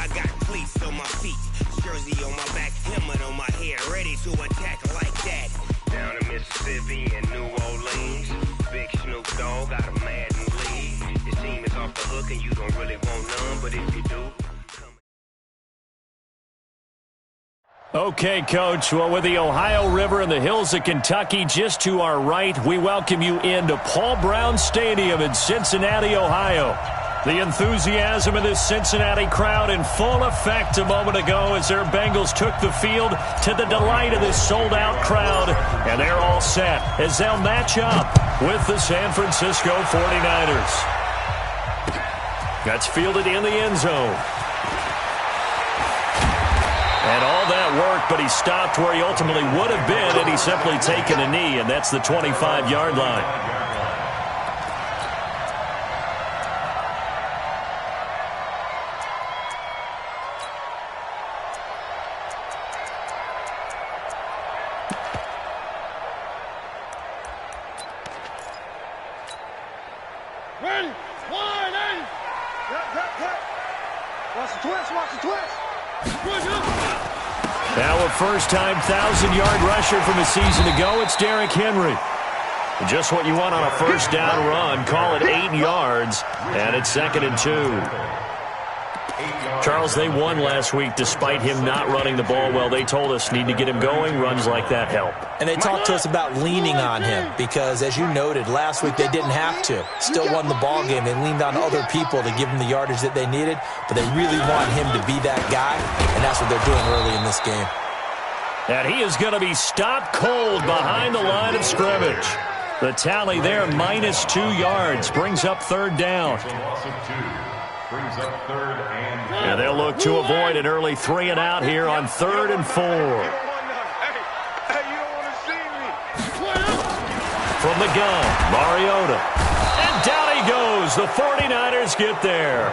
I got cleats on my feet, jersey on my back, helmet on my head, ready to attack like that. Down in Mississippi and New Orleans, Big Snoop Dogg got a mad in the league. Your team is off the hook and you don't really want none, but if you do... Okay, Coach. Well, with the Ohio River and the hills of Kentucky just to our right, we welcome you into Paul Brown Stadium in Cincinnati, Ohio. The enthusiasm of this Cincinnati crowd in full effect a moment ago as their Bengals took the field to the delight of this sold-out crowd. And they're all set as they'll match up with the San Francisco 49ers. That's fielded in the end zone. And all that work, but he stopped where he ultimately would have been had he simply taken a knee, and that's the 25-yard line. Ready? 180. Watch the twist, watch the twist. Now a first-time 1,000-yard rusher from a season ago, it's Derrick Henry. Just what you want on a first-down run. Call it 8 yards, and it's 2nd and 2. Charles, they won last week despite him not running the ball well. They told us need to get him going. Runs like that help. And they talked to us about leaning on him because, as you noted, last week they didn't have to. Still won the ball game. They leaned on other people to give them the yardage that they needed, but they really want him to be that guy, and that's what they're doing early in this game. And he is going to be stopped cold behind the line of scrimmage. The tally there, -2 yards, brings up 3rd down. And they'll look to avoid an early 3-and-out here on 3rd and 4. From the gun, Mariota. And down he goes. The 49ers get there.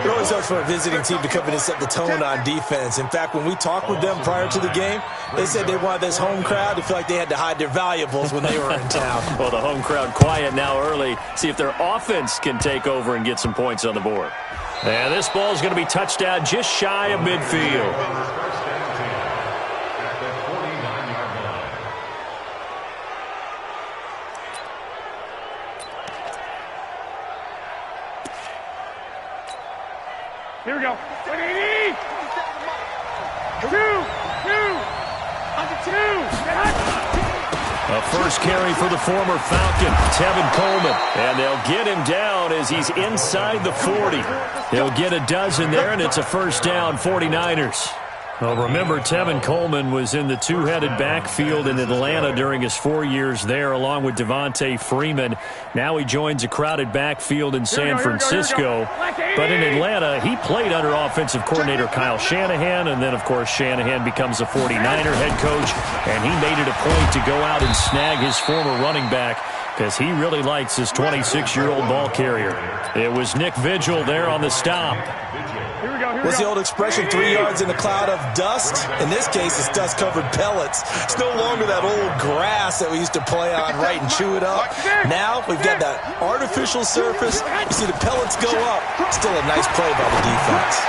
It always helps for a visiting team to come in and set the tone on defense. In fact, when we talked with them prior to the game, they said they wanted this home crowd to feel like they had to hide their valuables when they were in town. Well, the home crowd quiet now early. See if their offense can take over and get some points on the board. And this ball is going to be touched down just shy of midfield. Here we go. 180. 2. A first carry for the former Falcon, Tevin Coleman. And they'll get him down as he's inside the 40. He'll get a dozen there, and it's a first down, 49ers. Well, remember, Tevin Coleman was in the two-headed backfield in Atlanta during his 4 years there, along with Devontae Freeman. Now he joins a crowded backfield in San Francisco. But in Atlanta, he played under offensive coordinator Kyle Shanahan, and then, of course, Shanahan becomes a 49er head coach, and he made it a point to go out and snag his former running back because he really likes his 26-year-old ball carrier. It was Nick Vigil there on the stop. What's the old expression, 3 yards in a cloud of dust? In this case, it's dust-covered pellets. It's no longer that old grass that we used to play on, right, and chew it up. Now we've got that artificial surface. You see the pellets go up. Still a nice play by the defense.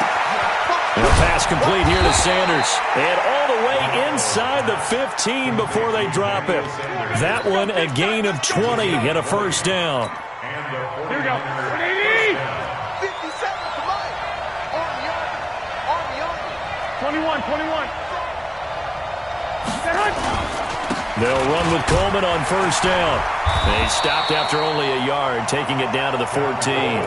And a pass complete here to Sanders. And all the way inside the 15 before they drop it. That one a gain of 20 and a first down. Here we go. 21. They'll run with Coleman on first down. And he stopped after only a yard, taking it down to the 14.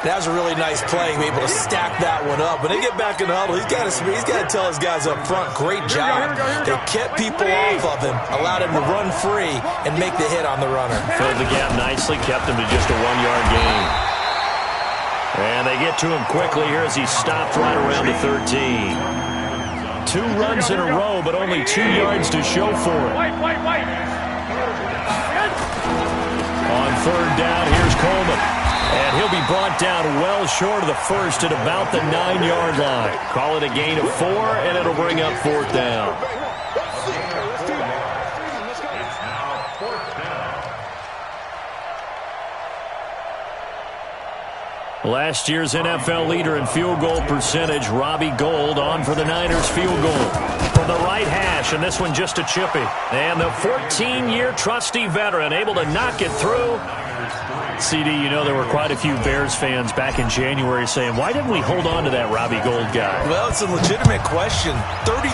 That was a really nice play, be able to stack that one up. When they get back in the huddle, he's got to tell his guys up front, great job. They kept people off of him, allowed him to run free and make the hit on the runner. Filled the gap nicely, kept him to just a 1-yard gain. And they get to him quickly here as he stopped right around the 13. 2 runs in a row, but only 2 yards to show for it. On third down, here's Coleman. And he'll be brought down well short of the first at about the 9-yard line. Call it a gain of 4, and it'll bring up 4th down. Last year's NFL leader in field goal percentage, Robbie Gould, on for the Niners field goal. From the right hash, and this one just a chippy. And the 14-year trusty veteran able to knock it through. CD, you know there were quite a few Bears fans back in January saying, why didn't we hold on to that Robbie Gould guy? Well, it's a legitimate question. 33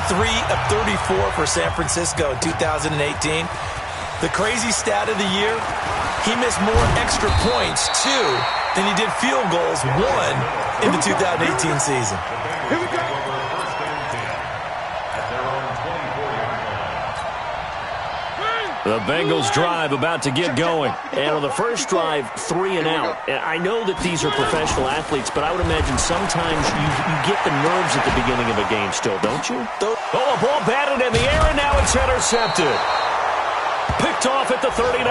of 34 for San Francisco in 2018. The crazy stat of the year, he missed more extra points, too, than he did field goals, one, in the 2018 season. Here we go. The Bengals drive about to get going. And on the first drive, 3 and out. And I know that these are professional athletes, but I would imagine sometimes you get the nerves at the beginning of a game still, don't you? Oh, a ball batted in the air, and now it's intercepted. Picked off at the 39.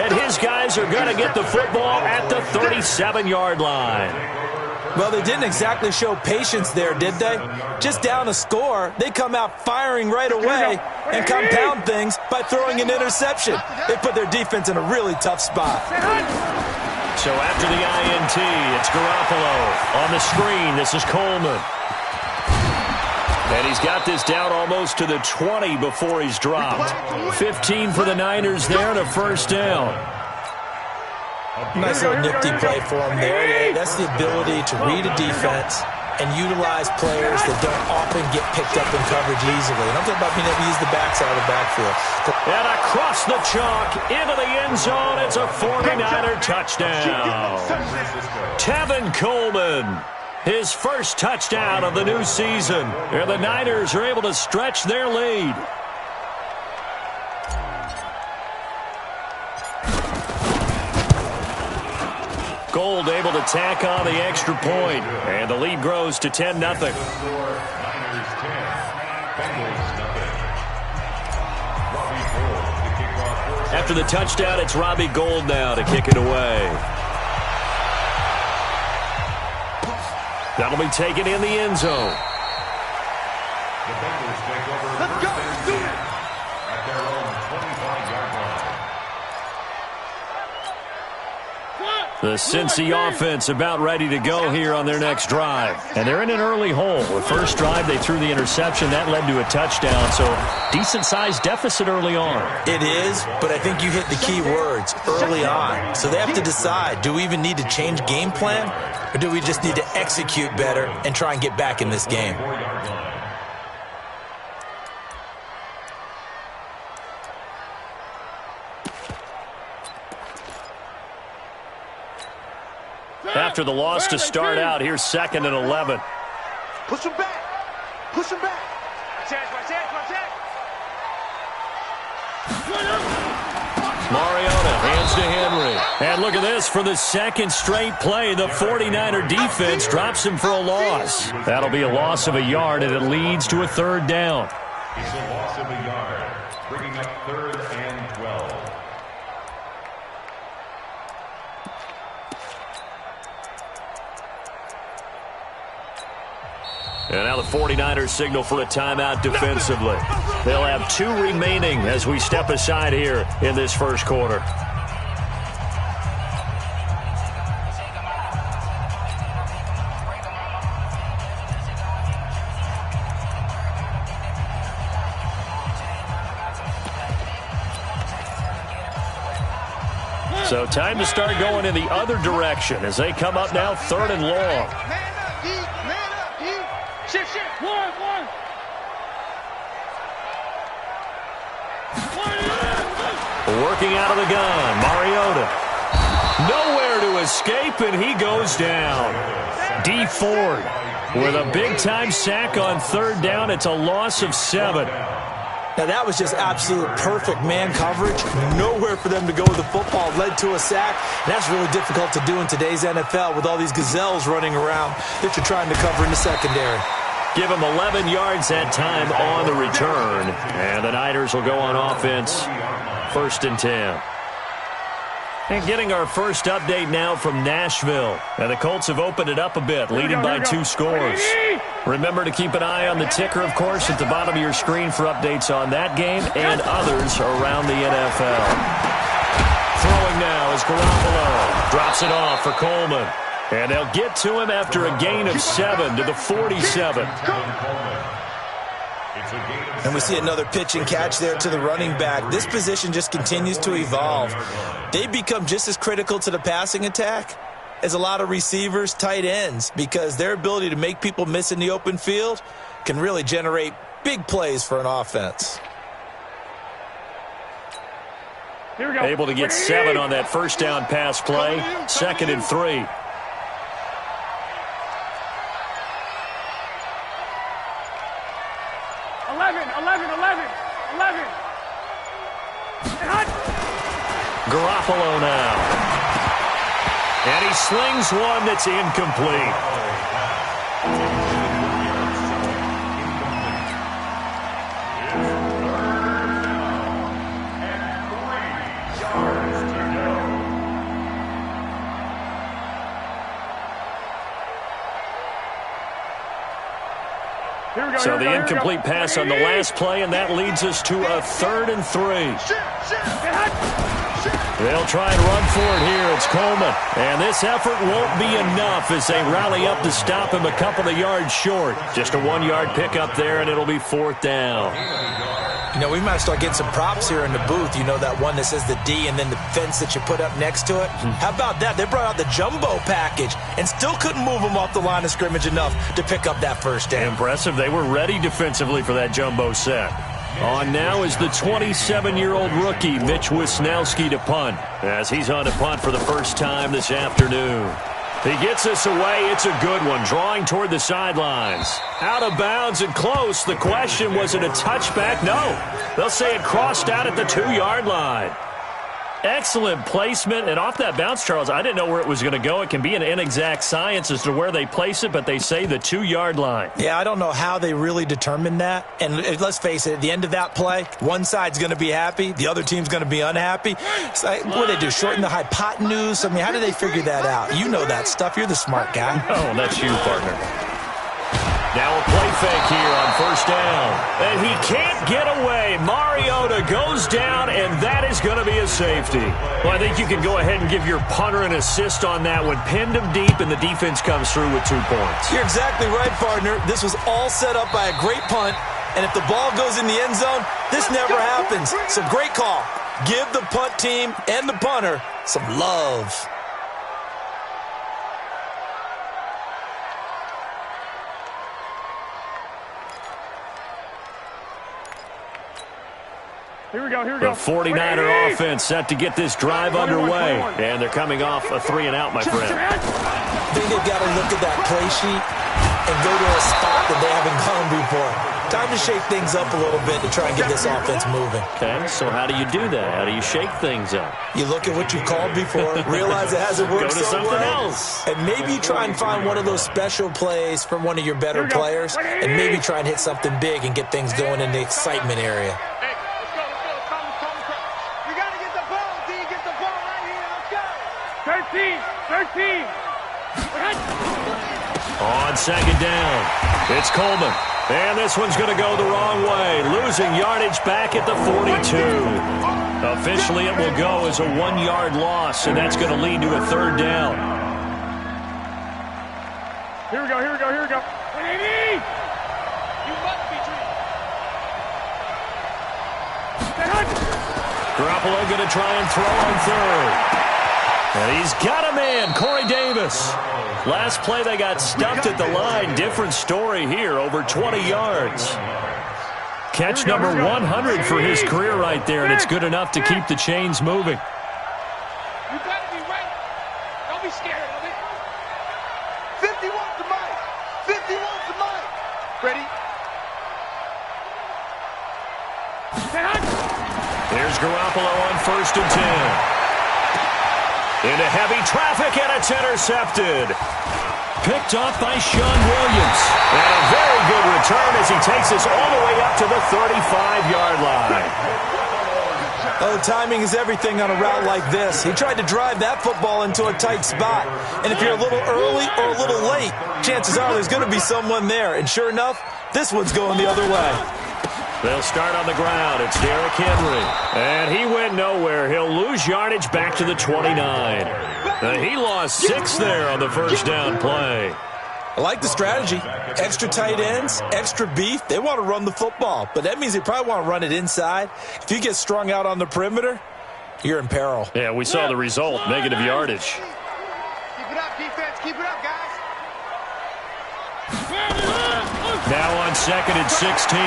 And his guys are going to get the football at the 37-yard line. Well, they didn't exactly show patience there, did they? Just down a score, they come out firing right away and compound things by throwing an interception. They put their defense in a really tough spot. So after the INT, it's Garoppolo. On the screen, this is Coleman. And he's got this down almost to the 20 before he's dropped. 15 for the Niners there and a first down. Nice little nifty play for him there. That's the ability to read a defense and utilize players that don't often get picked up in coverage easily. And I'm talking about being able to use the backside of the backfield. And across the chalk, into the end zone, it's a 49er touchdown. Tevin Coleman, his first touchdown of the new season. And the Niners are able to stretch their lead. Gould able to tack on the extra point, and the lead grows to 10-0. After the touchdown, it's Robbie Gould now to kick it away. That'll be taken in the end zone. Let's go. Do it. At their own 25-yard line. The Cincy offense about ready to go here on their next drive. And they're in an early hole. The first drive, they threw the interception. That led to a touchdown. So decent-sized deficit early on. It is, but I think you hit the key words, early on. So they have to decide, do we even need to change game plan? Or do we just need to execute better and try and get back in this game? After the loss to start out, here's 2nd and 11. Push him back. Push him back. Mariota hands to Henry. And look at this. For the second straight play, the 49er defense drops him for a loss. That'll be a loss of a yard, and it leads to a 3rd down. It's a loss of a yard, bringing up 3rd and 12. And now the 49ers signal for a timeout defensively. They'll have 2 remaining as we step aside here in this first quarter. So time to start going in the other direction as they come up now 3rd and long. Working out of the gun, Mariota. Nowhere to escape, and he goes down. D. Ford with a big-time sack on 3rd down. It's a loss of 7. Now, that was just absolute perfect man coverage. Nowhere for them to go with the football. Led to a sack. And that's really difficult to do in today's NFL with all these gazelles running around that you're trying to cover in the secondary. Give him 11 yards that time on the return. And the Niners will go on offense. 1st and 10. And getting our first update now from Nashville. And the Colts have opened it up a bit, leading by 2 scores. Remember to keep an eye on the ticker, of course, at the bottom of your screen for updates on that game and others around the NFL. Throwing now is Garoppolo. Drops it off for Coleman. And they'll get to him after a gain of 7 to the 47. And we see another pitch and catch there to the running back. This position just continues to evolve. They become just as critical to the passing attack as a lot of receivers, tight ends, because their ability to make people miss in the open field can really generate big plays for an offense. Here we go. Able to get 7 on that first down pass play. 2nd and 3. Garoppolo now. And he slings one that's incomplete. So the incomplete pass on the last play, and that leads us to a 3rd and 3. They'll try and run for it here. It's Coleman. And this effort won't be enough as they rally up to stop him a couple of yards short. Just a 1-yard pickup there, and it'll be 4th down. You know, we might start getting some props here in the booth. You know, that one that says the D and then the fence that you put up next to it? How about that? They brought out the jumbo package and still couldn't move them off the line of scrimmage enough to pick up that first down. Impressive. They were ready defensively for that jumbo set. On now is the 27-year-old rookie, Mitch Wisnowski, to punt, as he's on to punt for the first time this afternoon. He gets this away. It's a good one, drawing toward the sidelines. Out of bounds and close. The question, was it a touchback? No. They'll say it crossed out at the 2-yard line. Excellent placement, and off that bounce, Charles, I didn't know where it was going to go. It can be an inexact science as to where they place it, but they say the 2-yard line. Yeah, I don't know how they really determined that. And let's face it, at the end of that play, one side's going to be happy, the other team's going to be unhappy. It's like, what do they do, shorten the hypotenuse? I mean, how do they figure that out? You know that stuff. You're the smart guy. Oh, that's you, partner. Now a play fake here on first down. And he can't get away. Mariota goes down, and that is going to be a safety. Well, I think you can go ahead and give your punter an assist on that one. Pinned him deep, and the defense comes through with 2 points. You're exactly right, partner. This was all set up by a great punt, and if the ball goes in the end zone, this never happens. So great call. Give the punt team and the punter some love. Here we go. The 49er offense set to get this drive underway. And they're coming off a 3-and-out, my friend. I think they've got to look at that play sheet and go to a spot that they haven't gone before. Time to shake things up a little bit to try and get this offense moving. Okay, so how do you do that? How do you shake things up? You look at what you called before, realize it hasn't worked so well. Go to something else. And maybe try and find one of those special plays from one of your better players, and maybe try and hit something big and get things going in the excitement area. 13. On 2nd down, it's Coleman. And this one's going to go the wrong way, losing yardage back at the 42. Officially, it will go as a 1-yard loss, and that's going to lead to a 3rd down. Here we go. You must be treated. Garoppolo going to try and throw on 3rd. And he's got a man, Corey Davis. Last play, they got stumped at the line. Different story here, over 20 yards. Catch number 100 for his career right there, and it's good enough to keep the chains moving. You got to be ready. Don't be scared of it. 51's the mic. 51's the mic. Ready? Here's Garoppolo on 1st and 10. Into heavy traffic, and it's intercepted. Picked off by Sean Williams. And a very good return as he takes us all the way up to the 35-yard line. Oh, timing is everything on a route like this. He tried to drive that football into a tight spot. And if you're a little early or a little late, chances are there's going to be someone there. And sure enough, this one's going the other way. They'll start on the ground. It's Derrick Henry. And he went nowhere. He'll lose yardage back to the 29. He lost 6 there on the first down play. I like the strategy. Extra tight ends, extra beef. They want to run the football, but that means they probably want to run it inside. If you get strung out on the perimeter, you're in peril. Yeah, we saw the result, negative yardage. Keep it up, defense. Keep it up, guys. Now on 2nd and 16,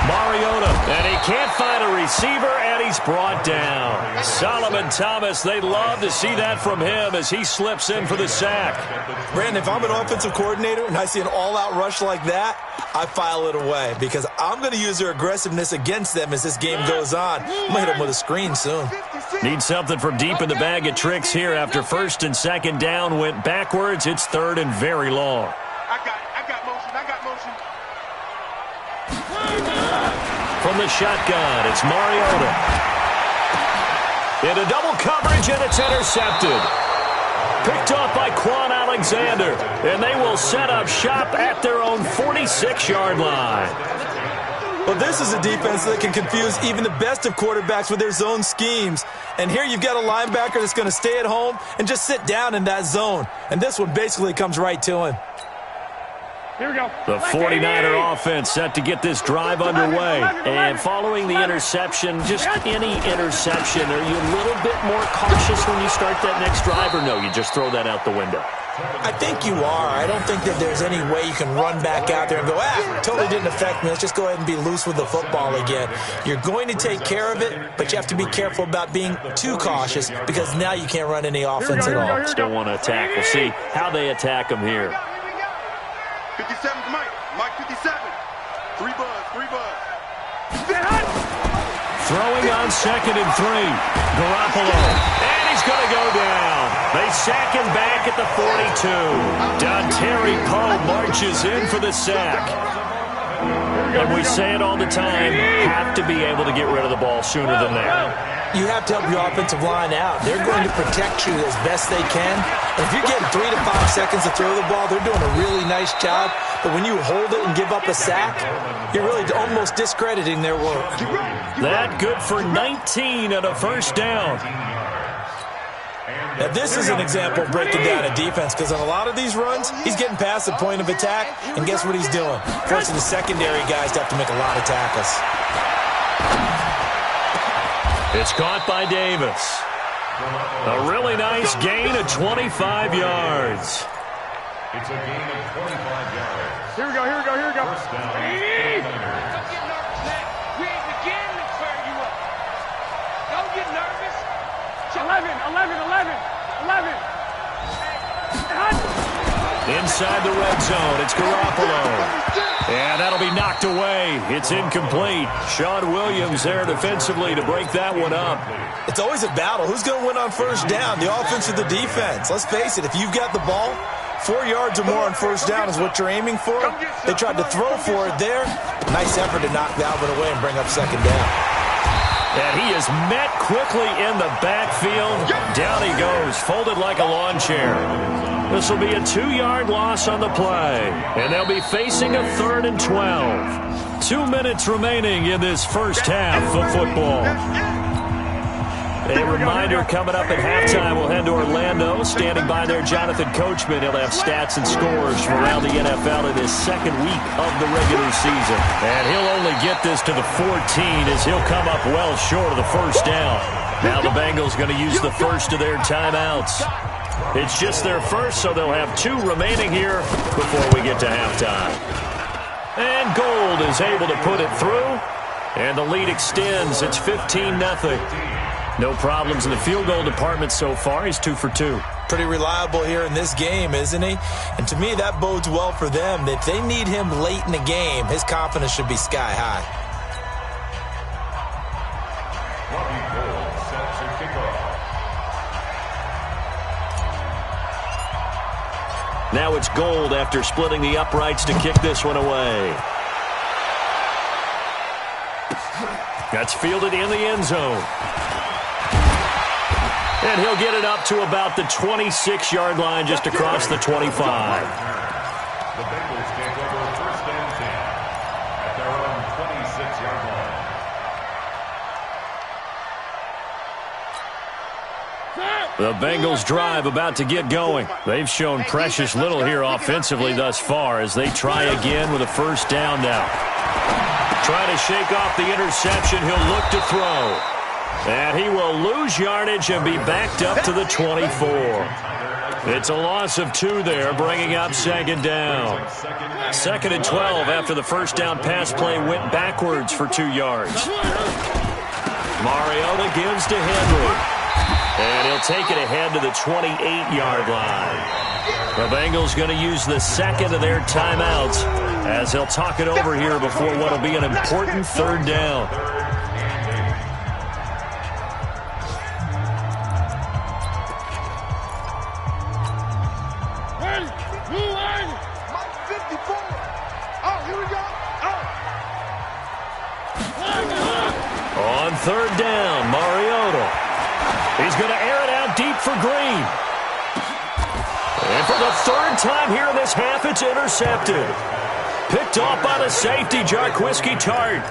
Mariota, and he can't find a receiver, and he's brought down. Solomon Thomas, they'd love to see that from him as he slips in for the sack. Brandon, if I'm an offensive coordinator and I see an all-out rush like that, I file it away because I'm going to use their aggressiveness against them as this game goes on. I'm going to hit them with a screen soon. Need something from deep in the bag of tricks here after 1st and 2nd down went backwards. It's 3rd and very long. I got motion. From the shotgun, it's Mariota. Into double coverage, and it's intercepted. Picked off by Quan Alexander, and they will set up shop at their own 46-yard line. Well, this is a defense that can confuse even the best of quarterbacks with their zone schemes. And here you've got a linebacker that's going to stay at home and just sit down in that zone. And this one basically comes right to him. Here we go. The 49er offense set to get this drive underway. And following the interception, just any interception, are you a little bit more cautious when you start that next drive, or no, you just throw that out the window? I think you are. I don't think that there's any way you can run back out there and go, totally didn't affect me. Let's just go ahead and be loose with the football again. You're going to take care of it, but you have to be careful about being too cautious because now you can't run any offense at all. Still want to attack. We'll see how they attack them here. 57's Mike. Mike 57. 3 buzz. Throwing on 2nd and 3. Garoppolo. And he's going to go down. They sack him back at the 42. Dontari Poe marches in for the sack. And we say it all the time, have to be able to get rid of the ball sooner than that. You have to help your offensive line out. They're going to protect you as best they can. And if you're getting 3 to 5 seconds to throw the ball, they're doing a really nice job. But when you hold it and give up a sack, you're really almost discrediting their work. That good for 19 and a first down. Now, this is an example of breaking down a defense because on a lot of these runs, he's getting past the point of attack, and guess what he's doing? Forcing the secondary guys to have to make a lot of tackles. It's caught by Davis. A really nice gain of 25 yards. It's a gain of 25 yards. Here we go. First down. Don't get nervous, man. We ain't beginning to clear you up. Don't get nervous. 11. Inside the red zone, it's Garoppolo. And that'll be knocked away. It's incomplete. Sean Williams there defensively to break that one up. It's always a battle. Who's going to win on first down, the offense or the defense? Let's face it, if you've got the ball, 4 yards or more on first down is what you're aiming for. They tried to throw for it there. Nice effort to knock that one away and bring up second down. And he is met quickly in the backfield. Down he goes, folded like a lawn chair. This will be a 2-yard loss on the play. And they'll be facing a 3rd and 12. 2 minutes remaining in this first half of football. A reminder coming up at halftime, we'll head to Orlando. Standing by there, Jonathan Coachman. He'll have stats and scores from around the NFL in his second week of the regular season. And he'll only get this to the 14 as he'll come up well short of the first down. Now the Bengals going to use the first of their timeouts. It's just their first, so they'll have 2 remaining here before we get to halftime. And Gold is able to put it through. And the lead extends. It's 15-0. No problems in the field goal department so far. He's 2 for 2. Pretty reliable here in this game, isn't he? And to me, that bodes well for them. If they need him late in the game, his confidence should be sky high. Robbie Gold sets the kickoff. Now it's Gold after splitting the uprights to kick this one away. That's fielded in the end zone. And he'll get it up to about the 26-yard line just across the 25. The Bengals take over first and 10 at their own 26-yard line. The Bengals drive about to get going. They've shown precious little here offensively thus far as they try again with a first down now. Trying to shake off the interception. He'll look to throw. And he will lose yardage and be backed up to the 24. It's a loss of 2 there, bringing up second down. 2nd and 12 after the first down pass play went backwards for 2 yards. Mariota gives to Henry. And he'll take it ahead to the 28-yard line. The Bengals going to use the second of their timeouts as they'll talk it over here before what will be an important third down. On third down, Mariota. He's going to air it out deep for Green. And for the 3rd time here in this half, it's intercepted. Picked off by the safety, Jarquiski Tart.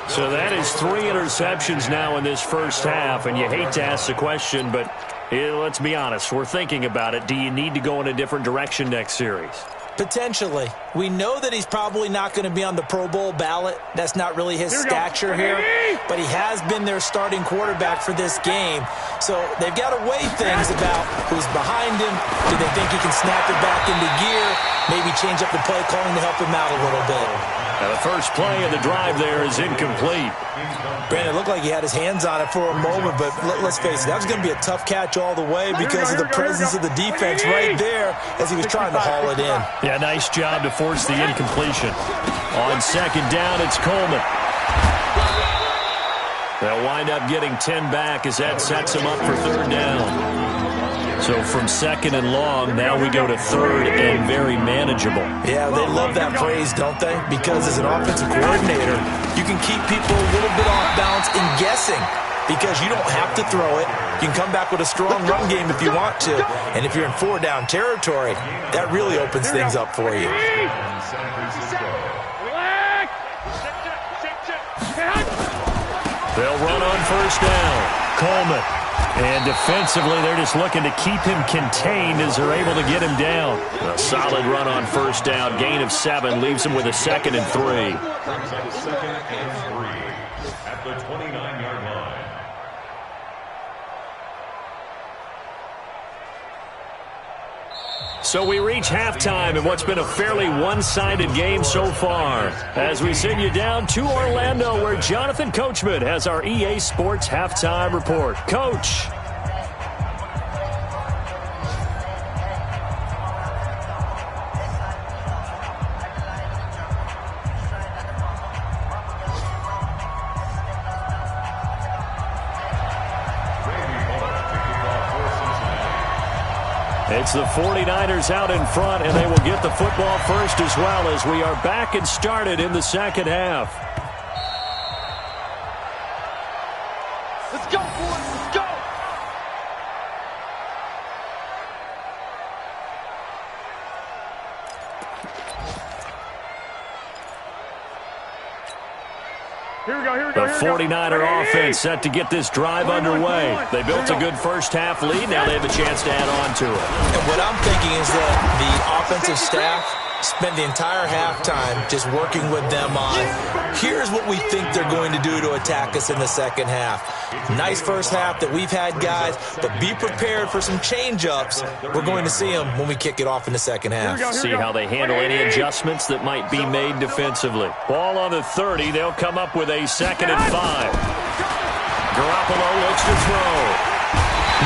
So that is 3 interceptions now in this first half, and you hate to ask the question, but let's be honest. We're thinking about it. Do you need to go in a different direction next series? Potentially. We know that he's probably not going to be on the Pro Bowl ballot. That's not really his stature here. But he has been their starting quarterback for this game. So they've got to weigh things about who's behind him. Do they think he can snap it back into gear? Maybe change up the play calling to help him out a little bit. Now the first play of the drive there is incomplete. Brandon, it looked like he had his hands on it for a moment, but let's face it, that was going to be a tough catch all the way because of the presence of the defense right there as he was trying to haul it in. Yeah, nice job to force the incompletion. On second down, it's Coleman. They'll wind up getting 10 back as that sets him up for third down. So from 2nd and long, now we go to 3rd and very manageable. Yeah, they love that phrase, don't they? Because as an offensive coordinator, you can keep people a little bit off balance and guessing because you don't have to throw it. You can come back with a strong run game if you want to. And if you're in 4-down territory, that really opens things up for you. They'll run on first down. Coleman. And defensively, they're just looking to keep him contained as they're able to get him down. A solid run on first down. Gain of 7 leaves him with a 2nd and 3. Second and 3 at the 29-yard line. So we reach halftime in what's been a fairly one-sided game so far. As we send you down to Orlando, where Jonathan Coachman has our EA Sports Halftime Report. Coach. It's the 49ers out in front, and they will get the football first as well as we are back and started in the second half. Let's go, boys. Let's go. The 49er offense set to get this drive underway. They built a good first half lead. Now they have a chance to add on to it. And what I'm thinking is that the offensive staff spent the entire halftime just working with them on, here's what we think they're going to do to attack us in the second half. Nice first half that we've had, guys, but be prepared for some change-ups. We're going to see them when we kick it off in the second half. See how they handle any adjustments that might be made defensively. Ball on the 30. They'll come up with a 2nd and 5. Garoppolo looks to throw.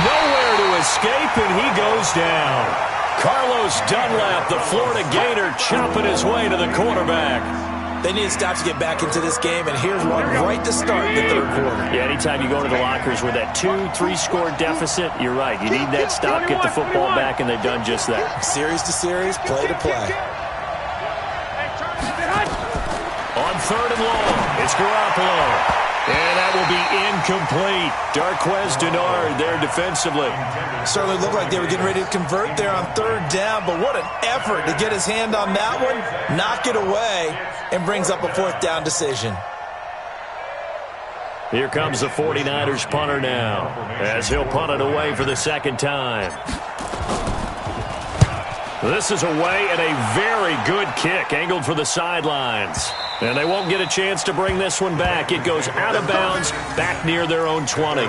Nowhere to escape, and he goes down. Carlos Dunlap, the Florida Gator, chopping his way to the quarterback. They need to stop to get back into this game, and here's one right to start the third quarter. Yeah, anytime you go to the lockers with that 2-3 score deficit, you're right. You need that stop, get the football back, and they've done just that. Series to series, play to play. On 3rd and long, it's Garoppolo. And that will be incomplete. Darquez Denard there defensively. Certainly looked like they were getting ready to convert there on 3rd down, but what an effort to get his hand on that one, knock it away, and brings up a 4th down decision. Here comes the 49ers punter now, as he'll punt it away for the second time. This is away, and a very good kick, angled for the sidelines. And they won't get a chance to bring this one back. It goes out of bounds, back near their own 20.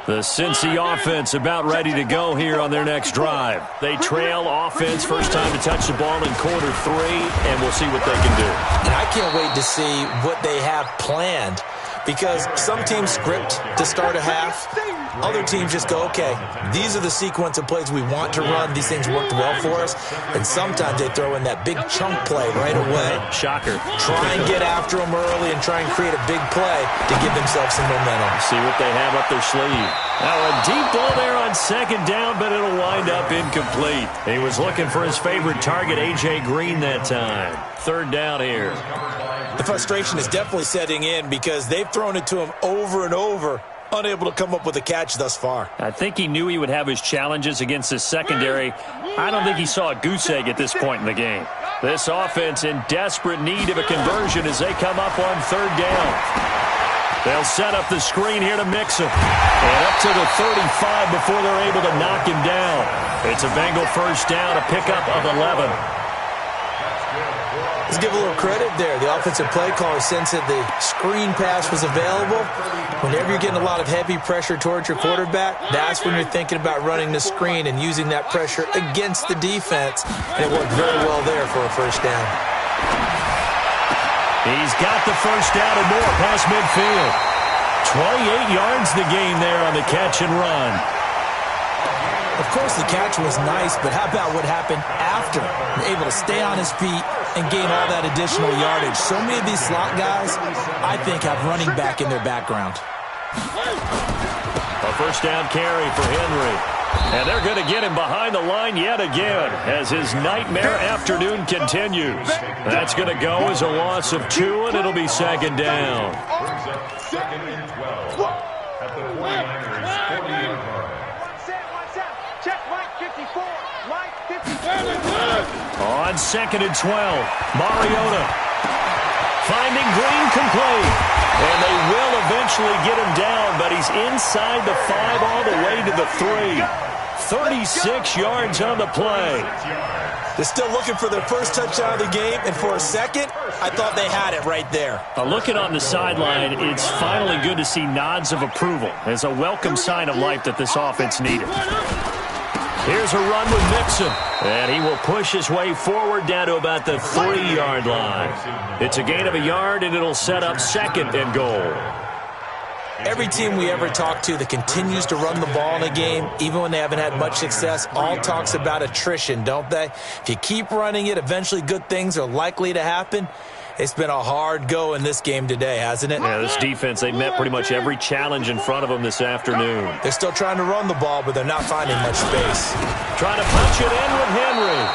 The Cincy offense about ready to go here on their next drive. They trail offense, first time to touch the ball in quarter 3, and we'll see what they can do. And I can't wait to see what they have planned, because some teams script to start a half. Other teams just go, okay, these are the sequence of plays we want to run. These things worked well for us. And sometimes they throw in that big chunk play right away. Shocker. Try and get after them early and try and create a big play to give themselves some momentum. See what they have up their sleeve. Now a deep ball there on second down, but it'll wind up incomplete. He was looking for his favorite target, A.J. Green, that time. Third down here. The frustration is definitely setting in because they've thrown it to him over and over, unable to come up with a catch thus far. I think he knew he would have his challenges against his secondary. I don't think he saw a goose egg at this point in the game. This offense in desperate need of a conversion as they come up on third down. They'll set up the screen here to Mixon. And up to the 35 before they're able to knock him down. It's a Bengal first down, a pickup of 11. Let's give a little credit there. The offensive play caller sensed that the screen pass was available. Whenever you're getting a lot of heavy pressure towards your quarterback, that's when you're thinking about running the screen and using that pressure against the defense. And it worked very well there for a first down. He's got the first down and more past midfield. 28 yards the gain there on the catch and run. Of course, the catch was nice, but how about what happened after? Able to stay on his feet and gain all that additional yardage. So many of these slot guys, I think, have running back in their background. A first down carry for Henry. And they're going to get him behind the line yet again as his nightmare afternoon continues. That's going to go as a loss of 2, and it'll be second down. Second and 12 at the 49ers 48-yard line. Check Mike 54. Mike 54. On second and 12, Mariota finding Green complete. And they will eventually get him down, but he's inside the 5 all the way to the 3. 36 yards on the play. They're still looking for their first touchdown of the game, and for a second, I thought they had it right there. Looking on the sideline, it's finally good to see nods of approval as a welcome sign of life that this offense needed. Here's a run with Mixon, and he will push his way forward down to about the 3-yard line. It's a gain of a yard, and it'll set up second and goal. Every team we ever talk to that continues to run the ball in a game, even when they haven't had much success, all talks about attrition, don't they? If you keep running it, eventually good things are likely to happen. It's been a hard go in this game today, hasn't it? Yeah, this defense, they met pretty much every challenge in front of them this afternoon. They're still trying to run the ball, but they're not finding much space. Trying to punch it in with Henry.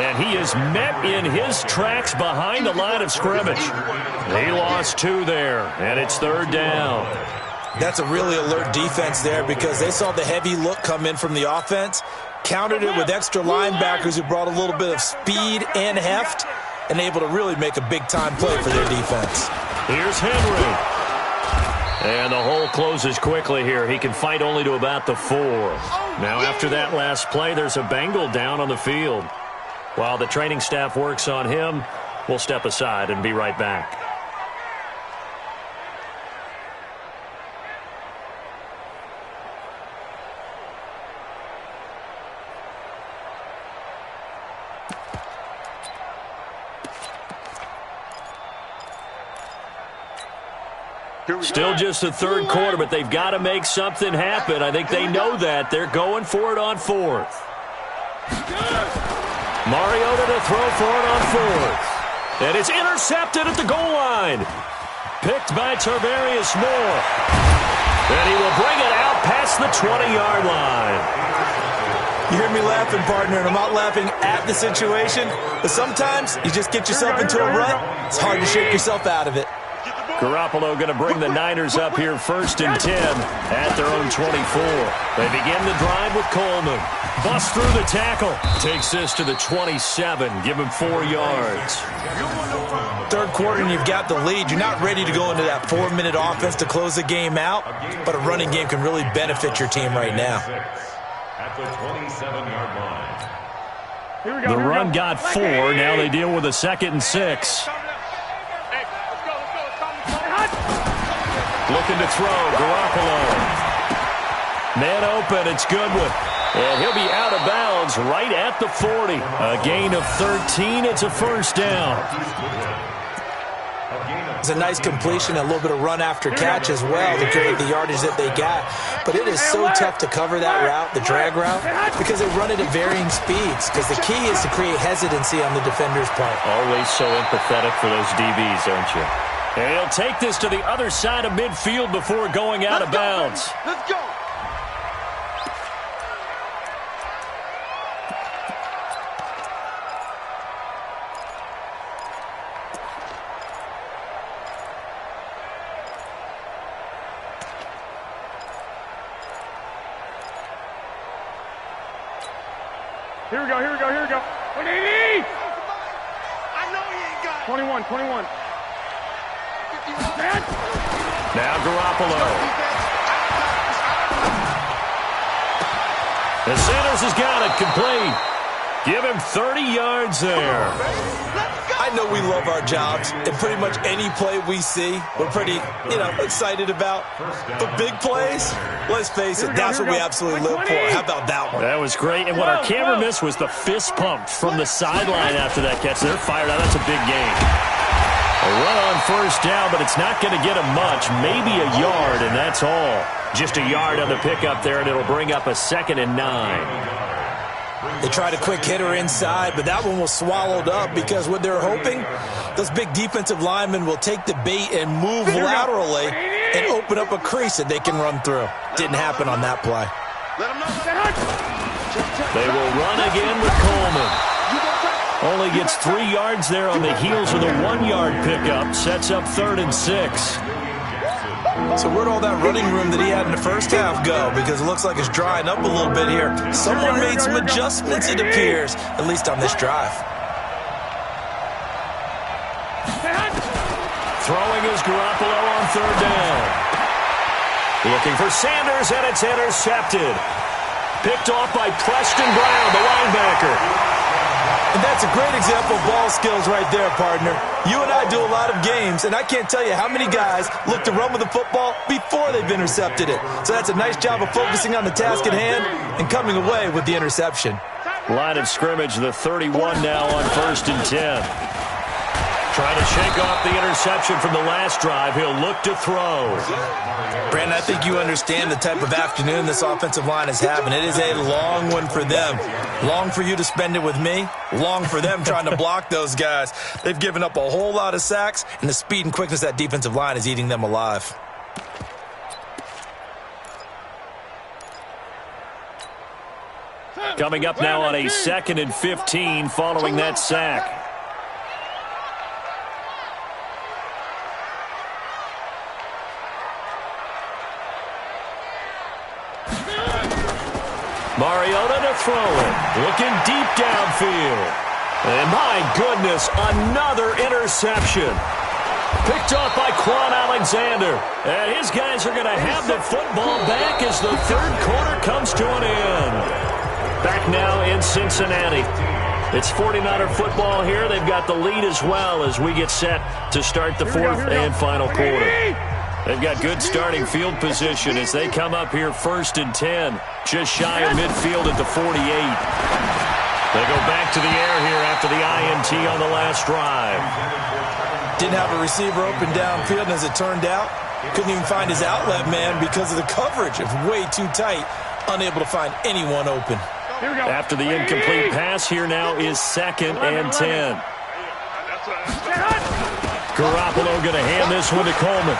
And he is met in his tracks behind the line of scrimmage. He lost 2 there, and it's third down. That's a really alert defense there because they saw the heavy look come in from the offense, countered it with extra linebackers who brought a little bit of speed and heft, and able to really make a big-time play for their defense. Here's Henry. And the hole closes quickly here. He can fight only to about the 4. Now after that last play, there's a Bengal down on the field. While the training staff works on him, we'll step aside and be right back. Still just the third quarter, but they've got to make something happen. I think they know that. They're going for it on 4th. Mariota to throw for it on 4th. And it's intercepted at the goal line. Picked by Tarvarius Moore. And he will bring it out past the 20-yard line. You hear me laughing, partner, and I'm not laughing at the situation, but sometimes you just get yourself into a rut. It's hard to shake yourself out of it. Garoppolo going to bring the Niners up here 1st and 10 at their own 24. They begin the drive with Coleman. Busts through the tackle. Takes this to the 27. Give him 4 yards. Third quarter and you've got the lead. You're not ready to go into that 4-minute offense to close the game out, but a running game can really benefit your team right now. At the 27-yard line. The run got 4. Now they deal with a 2nd and 6. Looking to throw, Garoppolo. Man open, it's Goodwin. And he'll be out of bounds right at the 40. A gain of 13, it's a 1st down. It's a nice completion, a little bit of run after catch as well to create the yardage that they got. But it is so tough to cover that route, the drag route, because they run it at varying speeds. Because the key is to create hesitancy on the defender's part. Always so empathetic for those DBs, aren't you? And he'll take this to the other side of midfield before going out of bounds. Let's go. Here we go. 180! I know he ain't got it. 21. Now Garoppolo. The Sanders has got it complete. Give him 30 yards there. I know we love our jobs, and pretty much any play we see, we're pretty, excited about. But big plays, let's face it, that's what we absolutely live for. How about that one? That was great, and what our camera missed was the fist pump from the sideline after that catch. They're fired out. That's a big game. A run on 1st down, but it's not going to get him much, maybe a yard, and that's all. Just a yard on the pickup there, and it'll bring up a 2nd and 9. They tried a quick hitter inside, but that one was swallowed up because what they're hoping, those big defensive linemen will take the bait and move laterally and open up a crease that they can run through. Didn't happen on that play. They will run again with Coleman. Only gets 3 yards there on the heels of the 1-yard pickup. Sets up 3rd and 6. So where'd all that running room that he had in the first half go? Because it looks like it's drying up a little bit here. Someone made some adjustments, it appears, at least on this drive. Throwing is Garoppolo on 3rd down. Looking for Sanders, and it's intercepted. Picked off by Preston Brown, the linebacker. And that's a great example of ball skills right there, partner. You and I do a lot of games, and I can't tell you how many guys look to run with the football before they've intercepted it. So that's a nice job of focusing on the task at hand and coming away with the interception. Line of scrimmage, the 31 now on 1st and 10. Trying to shake off the interception from the last drive. He'll look to throw. Brandon, I think you understand the type of afternoon this offensive line is having. It is a long one for them. Long for you to spend it with me. Long for them trying to block those guys. They've given up a whole lot of sacks, and the speed and quickness of that defensive line is eating them alive. Coming up now on a 2nd and 15 following that sack. Mariota to throw it. Looking deep downfield. And my goodness, another interception. Picked off by Quan Alexander. And his guys are going to have the football back as the 3rd quarter comes to an end. Back now in Cincinnati. It's 49er football here. They've got the lead as well as we get set to start the 4th and final quarter. They've got good starting field position as they come up here 1st and 10. Just shy of midfield at the 48. They go back to the air here after the INT on the last drive. Didn't have a receiver open downfield, and as it turned out, couldn't even find his outlet man because of the coverage. It was way too tight, unable to find anyone open. After the incomplete pass, here now is 2nd and 10. Garoppolo going to hand this one to Coleman.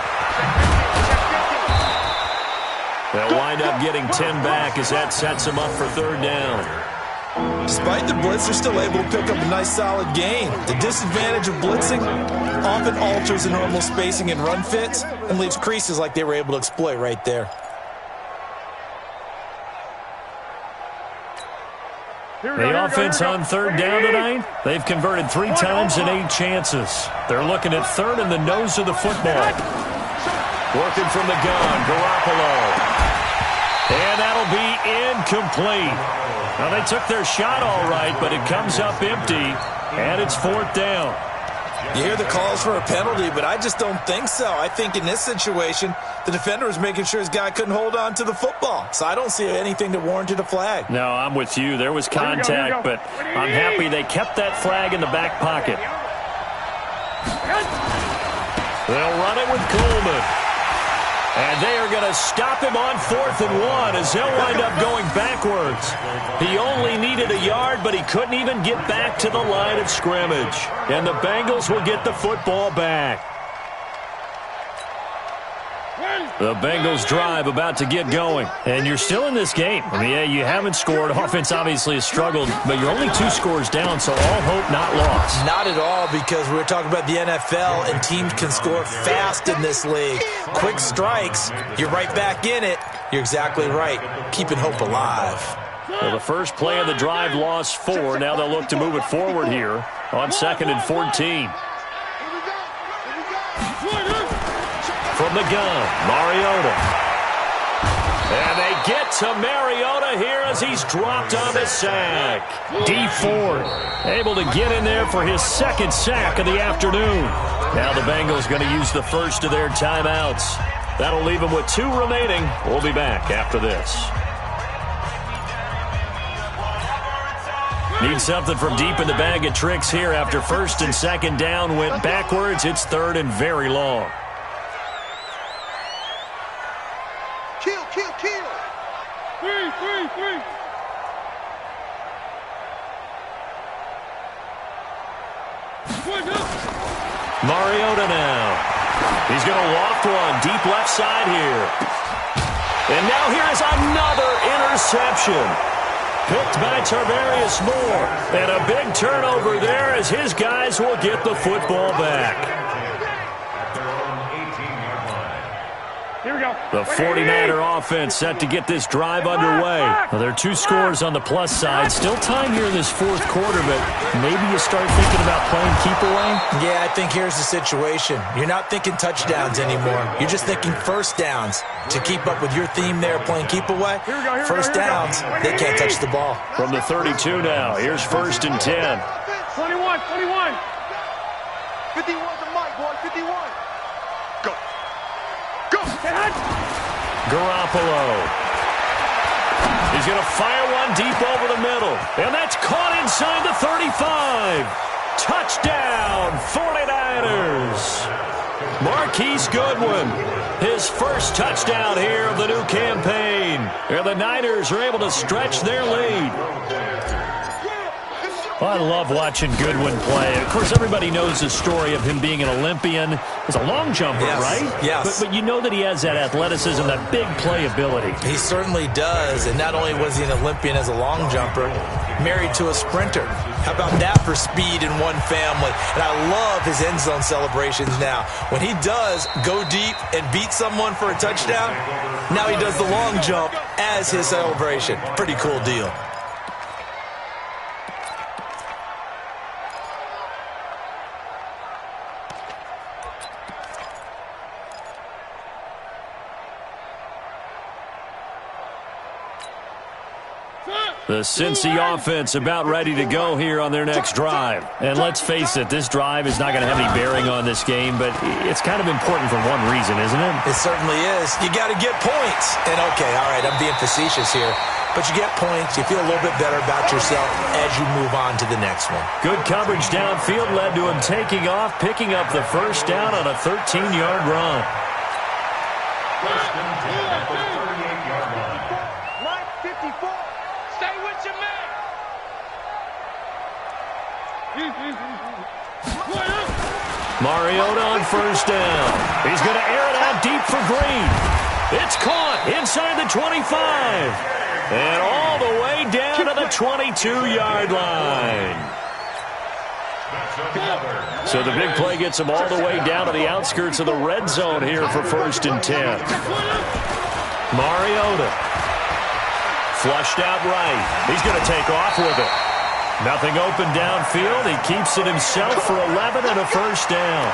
They'll wind up getting 10 back as that sets them up for 3rd down. Despite the blitz, they're still able to pick up a nice solid gain. The disadvantage of blitzing often alters the normal spacing and run fits and leaves creases like they were able to exploit right there. The offense on third down tonight, they've converted 3 times in 8 chances. They're looking at third in the nose of the football. Working from the gun, Garoppolo. And that'll be incomplete. Now, they took their shot all right, but it comes up empty, and it's 4th down. You hear the calls for a penalty, but I just don't think so. I think in this situation, the defender was making sure his guy couldn't hold on to the football. So I don't see anything that warranted a flag. No, I'm with you. There was contact, but I'm happy they kept that flag in the back pocket. They'll run it with Coleman. And they are going to stop him on 4th and 1 as they'll wind up going backwards. He only needed a yard, but he couldn't even get back to the line of scrimmage. And the Bengals will get the football back. The Bengals drive about to get going. And you're still in this game. I mean, yeah, you haven't scored. Offense obviously has struggled, but you're only 2 scores down, so all hope not lost. Not at all, because we were talking about the NFL, and teams can score fast in this league. Quick strikes, you're right back in it. You're exactly right. Keeping hope alive. Well, the first play of the drive lost 4. Now they'll look to move it forward here on 2nd and 14. From the gun, Mariota. And they get to Mariota here as he's dropped on the sack. D Ford able to get in there for his 2nd sack of the afternoon. Now the Bengals going to use the first of their timeouts. That'll leave them with 2 remaining. We'll be back after this. Need something from deep in the bag of tricks here after 1st and 2nd down went backwards. It's 3rd and very long. Kill. 3. Mariota now. He's going to loft one deep left side here. And now here is another interception. Picked by Tarvarius Moore. And a big turnover there as his guys will get the football back. Here we go. The 49er offense set to get this drive underway. Well, there are 2 scores on the plus side. Still time here in this 4th quarter, but maybe you start thinking about playing keep away? Yeah, I think here's the situation. You're not thinking touchdowns anymore. You're just thinking first downs. To keep up with your theme there, playing keep away, first downs, they can't touch the ball. From the 32 now, here's 1st and 10. 21. 51 to Mike, boy, 51. Go. Garoppolo. He's going to fire one deep over the middle. And that's caught inside the 35. Touchdown, 49ers. Marquise Goodwin, his first touchdown here of the new campaign. And the Niners are able to stretch their lead. Well, I love watching Goodwin play. Of course, everybody knows the story of him being an Olympian. He's a long jumper, right? Yes. But you know that he has that athleticism, that big playability. He certainly does. And not only was he an Olympian as a long jumper, married to a sprinter. How about that for speed in one family? And I love his end zone celebrations now. When he does go deep and beat someone for a touchdown, now he does the long jump as his celebration. Pretty cool deal. The Cincy offense about ready to go here on their next drive. And let's face it, this drive is not going to have any bearing on this game, but it's kind of important for one reason, isn't it? It certainly is. You got to get points. And okay, all right, I'm being facetious here. But you get points, you feel a little bit better about yourself as you move on to the next one. Good coverage downfield led to him taking off, picking up the first down on a 13-yard run. First and 10 at the 38-yard line. Right, 54. Stay with your man. Mariota on first down. He's going to air it out deep for Green. It's caught inside the 25. And all the way down to the 22-yard line. So the big play gets him all the way down to the outskirts of the red zone here for 1st and 10. Mariota. Flushed out right. He's going to take off with it. Nothing open downfield. He keeps it himself for 11 and a 1st down.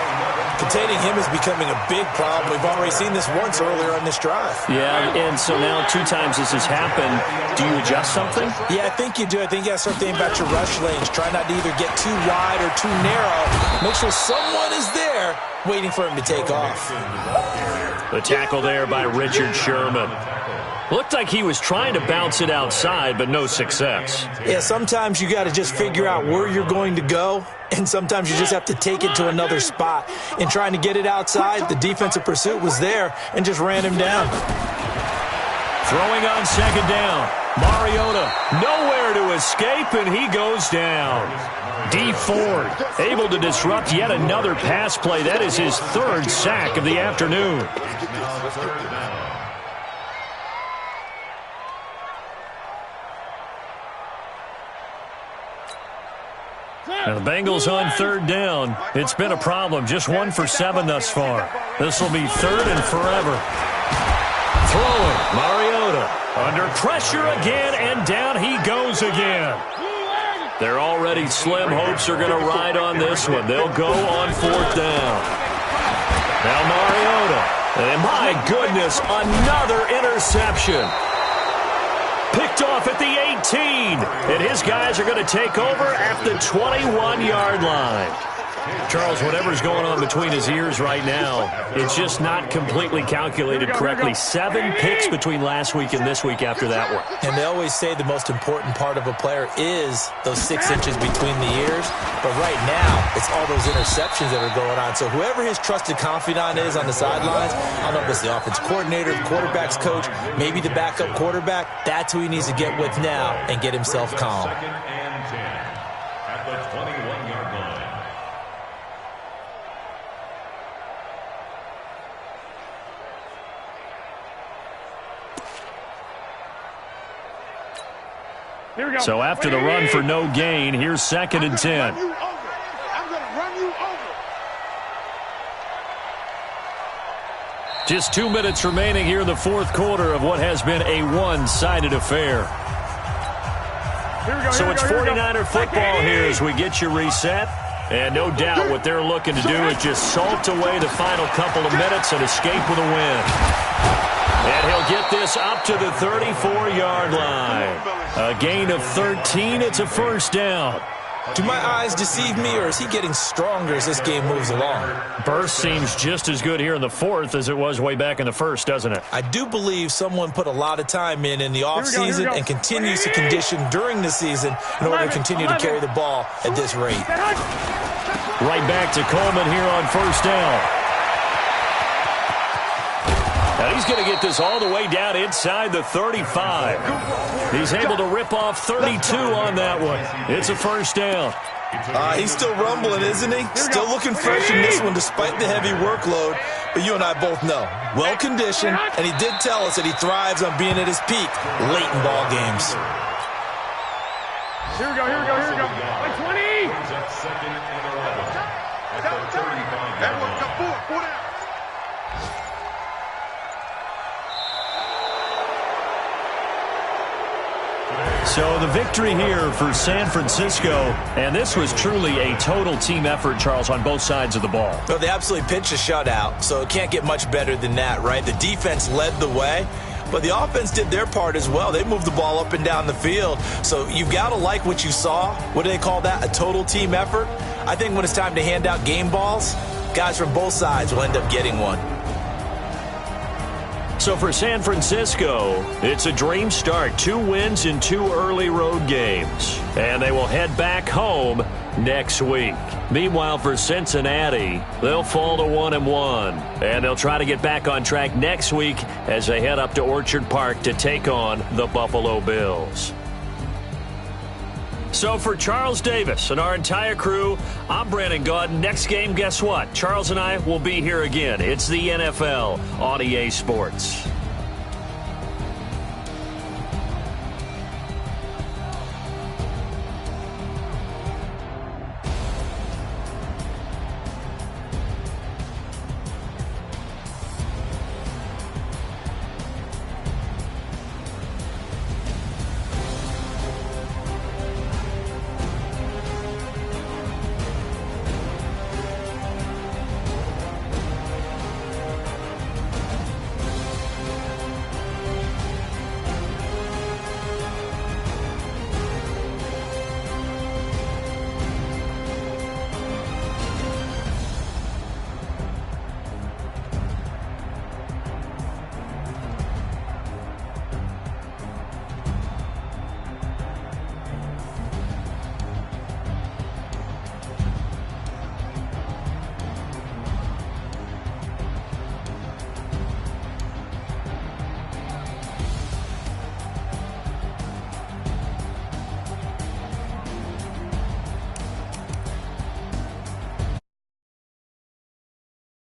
Containing him is becoming a big problem. We've already seen this once earlier on this drive. Yeah, and so now 2 times this has happened. Do you adjust something? Yeah, I think you do. I think you got to start thinking about your rush lanes. Try not to either get too wide or too narrow. Make sure someone is there waiting for him to take off. The tackle there by Richard Sherman. Looked like he was trying to bounce it outside, but no success. Yeah, sometimes you got to just figure out where you're going to go, and sometimes you just have to take it to another spot. In trying to get it outside, the defensive pursuit was there and just ran him down. Throwing on 2nd down. Mariota nowhere to escape, and he goes down. D. Ford able to disrupt yet another pass play. That is his 3rd sack of the afternoon. Now the Bengals on 3rd down. It's been a problem. Just 1 for 7 thus far. This will be 3rd and forever. Throwing. Mariota under pressure again, and down he goes again. Their already slim hopes are going to ride on this one. They'll go on 4th down. Now Mariota. And my goodness, another interception. Picked off at the 18. And his guys are going to take over at the 21-yard line. Charles, whatever's going on between his ears right now, it's just not completely calculated correctly. 7 picks between last week and this week after that one. And they always say the most important part of a player is those 6 inches between the ears. But right now, it's all those interceptions that are going on. So whoever his trusted confidant is on the sidelines, I don't know if it's the offense coordinator, the quarterback's coach, maybe the backup quarterback, that's who he needs to get with now and get himself calm. 2nd and 10 at the 21-yard line. So after the run for no gain, here's 2nd and 10. I'm going to run you over. Just 2 minutes remaining here in the 4th quarter of what has been a one-sided affair. So it's 49er football here as we get you reset. And no doubt what they're looking to do is just salt away the final couple of minutes and escape with a win. And he'll get this up to the 34-yard line. A gain of 13. It's a 1st down. Do my eyes deceive me, or is he getting stronger as this game moves along? Burst seems just as good here in the 4th as it was way back in the 1st, doesn't it? I do believe someone put a lot of time in the offseason and continues to condition during the season in order to continue to carry the ball at this rate. Right back to Coleman here on 1st down. Now he's going to get this all the way down inside the 35. He's able to rip off 32 on that one. It's a 1st down. He's still rumbling, isn't he? Still looking fresh in this one despite the heavy workload. But you and I both know, well-conditioned, and he did tell us that he thrives on being at his peak late in ball games. Here we go. Like 20. 2nd and 11 at the 35-yard line. So the victory here for San Francisco, and this was truly a total team effort, Charles, on both sides of the ball. Well, they absolutely pitched a shutout, so it can't get much better than that, right? The defense led the way, but the offense did their part as well. They moved the ball up and down the field, so you've got to like what you saw. What do they call that? A total team effort? I think when it's time to hand out game balls, guys from both sides will end up getting one. So for San Francisco, it's a dream start. 2 wins in 2 early road games. And they will head back home next week. Meanwhile, for Cincinnati, they'll fall to 1-1. And they'll try to get back on track next week as they head up to Orchard Park to take on the Buffalo Bills. So for Charles Davis and our entire crew, I'm Brandon Gaudin. Next game, guess what? Charles and I will be here again. It's the NFL on EA Sports.